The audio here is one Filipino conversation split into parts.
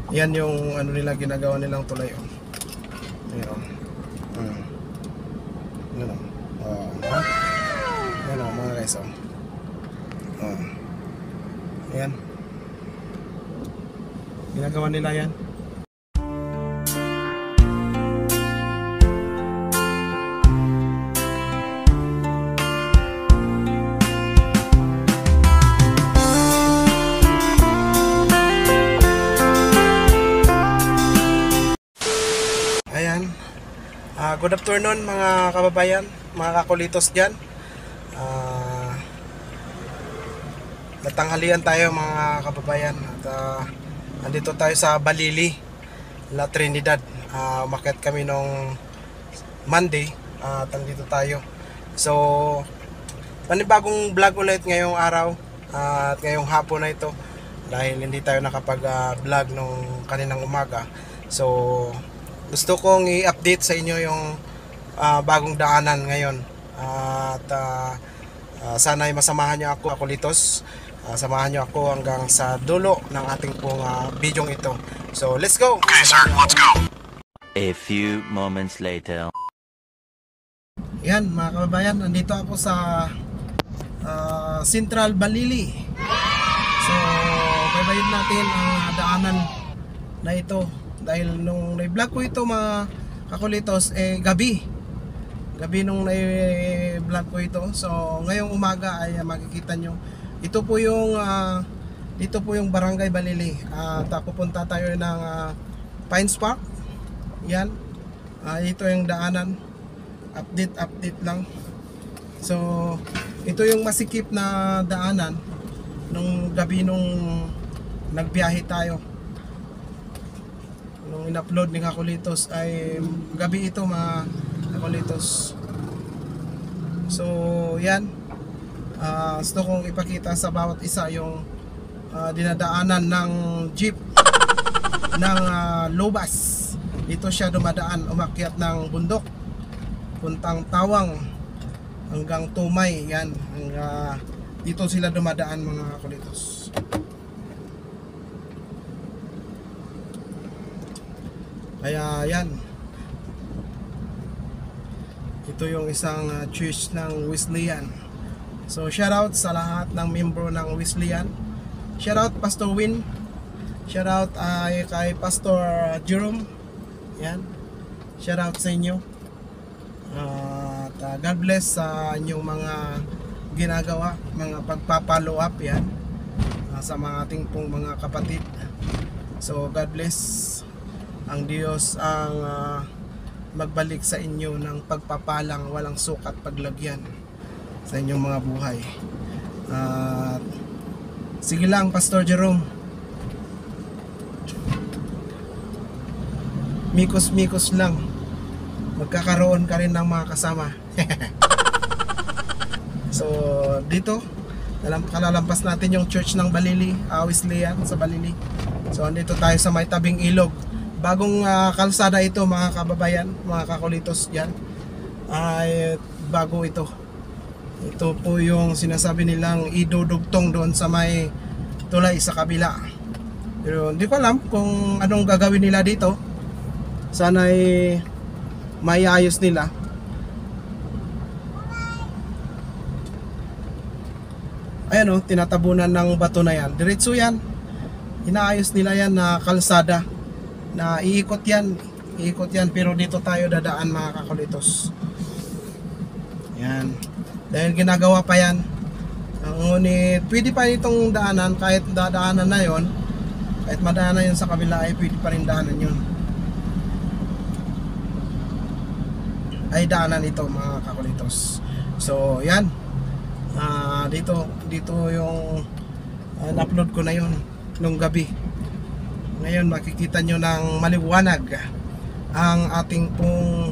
Yan yung ano nila, ginagawa nilang tulay. Oh. Ayan, oh. Yan, oh. Oh. Yan, oh, mga guys. Oh. Oh. Ayan. Ginagawa nila yan. Ayan. Good afternoon mga kababayan, mga kakulitos dyan. Natanghalian tayo mga kababayan. At andito tayo sa Balili, La Trinidad. Umakyat kami nung Monday. At andito tayo. So, panibagong vlog ulit ngayong araw. At ngayong hapon na ito. Dahil hindi tayo nakapag-vlog nung kaninang umaga. So, gusto kong i-update sa inyo yung bagong daanan ngayon. At sana ay masamahan nyo ako, Kulitos. Samahan nyo ako hanggang sa dulo ng ating pong bidyong ito. So let's go! Okay sir, let's go! A few moments later. Yan mga kababayan, nandito ako sa Central Balili. So baybayin natin ang daanan na ito. Dahil nung na-vlog ko ito mga kakulitos, gabi nung na-vlog ko ito. So ngayong umaga ay makikita nyo, ito po yung dito po yung Barangay Balili. Pupunta tayo ng Pines Park. Yan, ito yung daanan. Update lang. So ito yung masikip na daanan nung gabi nung nagbiyahe tayo. Nung in-upload ni Kakulitos ay gabi ito mga Kakulitos. So yan, gusto kong ipakita sa bawat isa yung dinadaanan ng jeep ng Lobas. Dito siya dumadaan, umakyat ng bundok puntang Tawang hanggang Tumay. Yan, dito sila dumadaan mga Kakulitos. Kaya yan, ito yung isang church ng Wesleyan. So shoutout sa lahat ng membro ng Wesleyan. Shoutout Pastor Win. Shoutout kay Pastor Jerome. Yan, shoutout sa inyo. God bless sa inyong mga ginagawa, mga pagpapalo up yan, sa mga ating pong mga kapatid. So God bless. Ang Diyos ang magbalik sa inyo ng pagpapalang walang sukat paglagyan sa inyong mga buhay. Sige lang Pastor Jerome, mikos lang, magkakaroon ka rin ng mga kasama. So dito kalalampas natin yung church ng Balili, Wesleyan sa Balili. So andito tayo sa may tabing ilog. Bagong kalsada ito mga kababayan, mga Kakulitos dyan. Ay bago ito. Ito po yung sinasabi nilang idudugtong doon sa may tulay sa kabila. Pero hindi ko alam kung anong gagawin nila dito. Sana'y maiayos nila. Ayan o, tinatabunan ng bato na yan. Diretso yan. Inaayos nila yan na kalsada. Na iikot yan, pero dito tayo dadaan mga Kakulitos. Yan, dahil ginagawa pa yan. Ngunit pwede pa itong daanan, kahit dadaanan na yon, kahit madaanan yun sa kabila ay pwede pa rin daanan yun. Ay daanan ito mga Kakulitos. So yan, dito yung na-upload ko na yun nung gabi. Ngayon makikita nyo ng maliwanag ang ating pong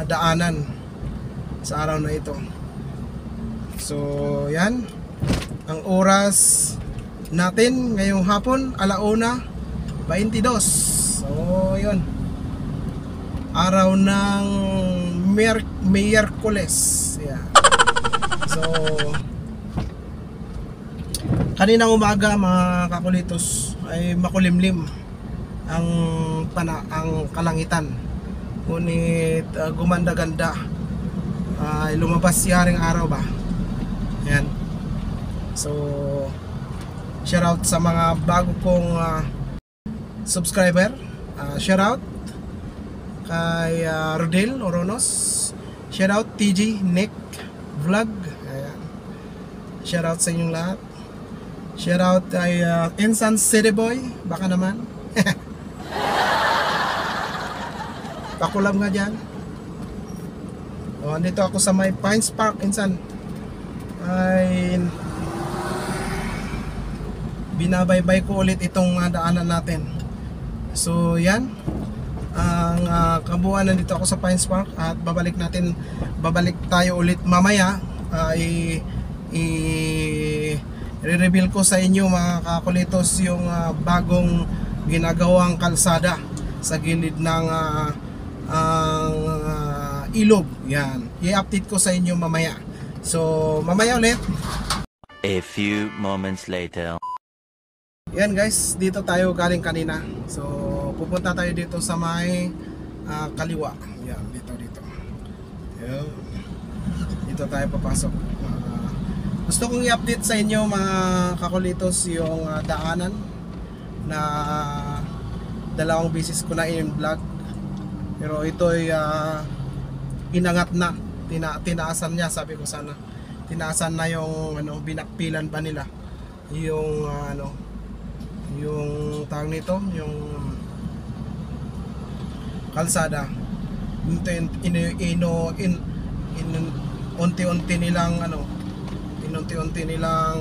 daanan sa araw na ito. So yan, ang oras natin ngayong hapon 1:22. So yun, araw ng Miyerkules. Yeah. So kaninang umaga mga Kakulitos ay makulimlim. ang kalangitan. Ngunit gumanda-ganda. Lumabas si Haring Araw ba? Yan. So, shout out sa mga bago kong subscriber. Shout out kay Rodel Oronos. Shout out TG Nick Vlog. Ayan. Shout out sa inyong lahat. Shout out kay Insan City Boy. Baka naman. Pakulab nga dyan. Andito ako sa may Pines Park, Insan. Ay binabaybay ko ulit itong daanan natin. So yan ang kabuuan. Nandito ako sa Pines Park at babalik tayo ulit mamaya. I-reveal ko sa inyo mga kakulitos yung bagong ginagawang kalsada sa gilid ng ilog. Yan, i-update ko sa inyo mamaya. So mamaya ulit. A few moments later. Yan guys, dito tayo galing kanina. So pupunta tayo dito sa may kaliwa. Yan, dito. Yan. Dito tayo papasok. Gusto kong i-update sa inyo mga kakulitos yung daanan na dalawang beses ko na in-vlog. Pero ito ay inangat na. Tinaasan niya, sabi ko sana. Tinaasan na yung binakpilan pa nila. Yung yung tawag nito, yung kalsada. Unti-unti nilang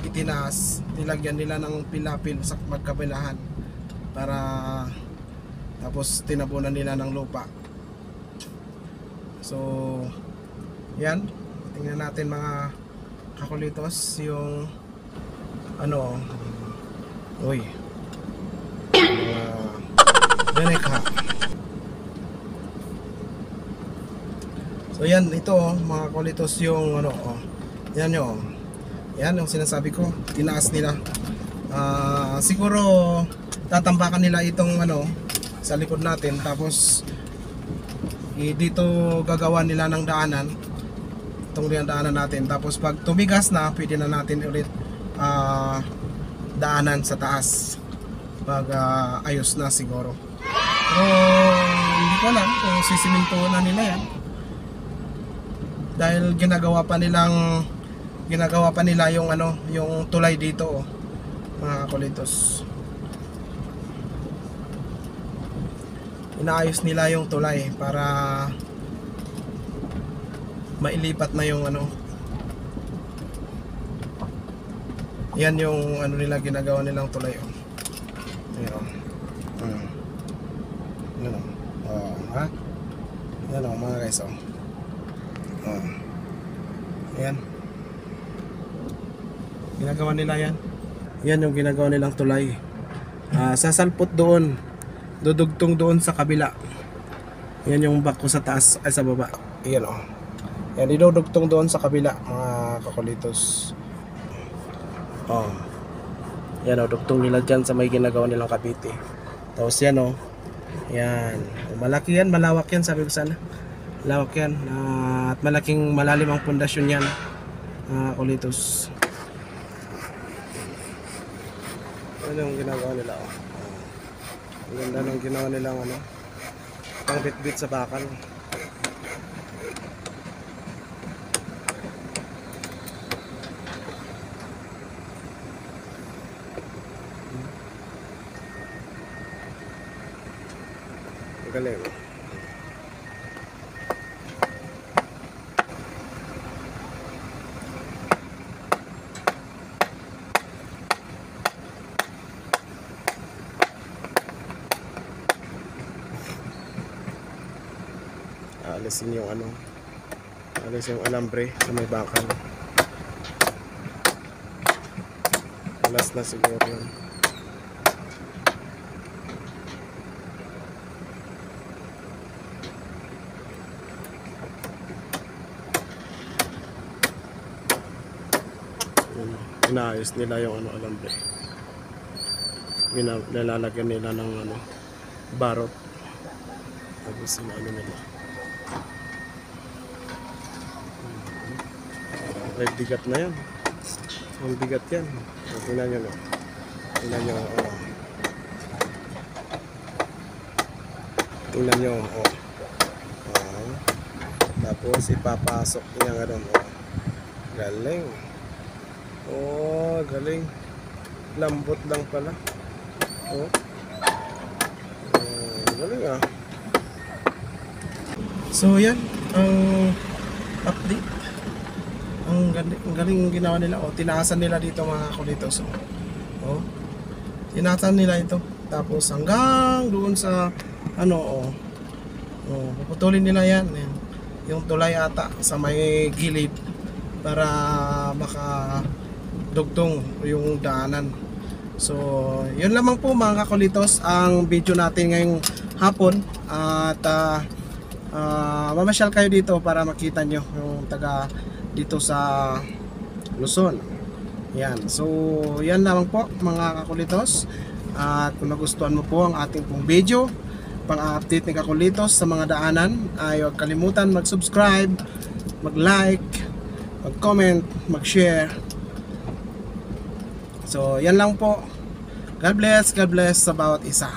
itinaas, nilagyan nila ng pilapil sa magkabilahan para tapos tinabunan nila ng lupa. So yan, tingnan natin mga kakulitos yung Beneka. So yan, ito mga kulitos yung yan yung sinasabi ko, tinaas nila. Siguro tatambakan nila itong sa likod natin, tapos dito gagawa nila ng daanan, itong daanan natin, tapos pag tumigas na pwede na natin ulit daanan sa taas pag ayos na siguro. Pero hindi ko alam kung sisiminto na nila yan, dahil ginagawa pa nila yung yung tulay dito mga kulitos. Inaayos nila yung tulay para mailipat na yung yan yung nila ginagawa nilang tulay. Yan mga guys. Ayan, ginagawa nila yan. Yan yung ginagawa nilang tulay. Sasalpot doon, dudugtong doon sa kabila. Yan yung bako sa taas ay sa baba. Yan yan, idudugtong doon sa kabila mga kakulitos. Yan dugtong nila dyan sa may ginagawa nilang kabite. Tapos yan yan, malaki yan, malawak yan, sabi ko sana. Lawak yan, at malalim ang pundasyon yan, kulitos. Ano yung ginagawa nila? Ang ganda ng ginawa nilang pang bit-bit sa bakal. Galing. Alisin yung alisin yung alambre sa may bakal. Alas na siguro yun. Inaayos nila yung alambre. nilalagyan nila ng ano, barot. Tapos ano nila. Ay, bigat na yan. Ang bigat yan. Tingnan nyo, no? Tingnan nyo, oh. Tingnan nyo, oh. Oh. Tapos ipapasok niya nga doon, oh. Galing. Oh, galing. Lambot lang pala. Oh. Galing ah. So yan ang update. Ang galing yung ginawa nila. Oh, tinaasan nila dito mga kulitos. Oh. Tinaasan nila ito. Tapos hanggang doon sa ano, oh. Oh, puputulin nila yan. Yung tulay ata sa may gilid para maka dugtong yung daanan. So, yun lamang po mga kakulitos ang video natin ngayong hapon. At mamasyal kayo dito para makita nyo yung taga dito sa Luzon. Yan. So, yan lamang po mga kakulitos. At kung nagustuhan mo po ang ating pong video, pang-update ni Kakulitos sa mga daanan, ay huwag kalimutan mag-subscribe, mag-like, mag-comment, mag-share. So, yan lang po. God bless sa bawat isa.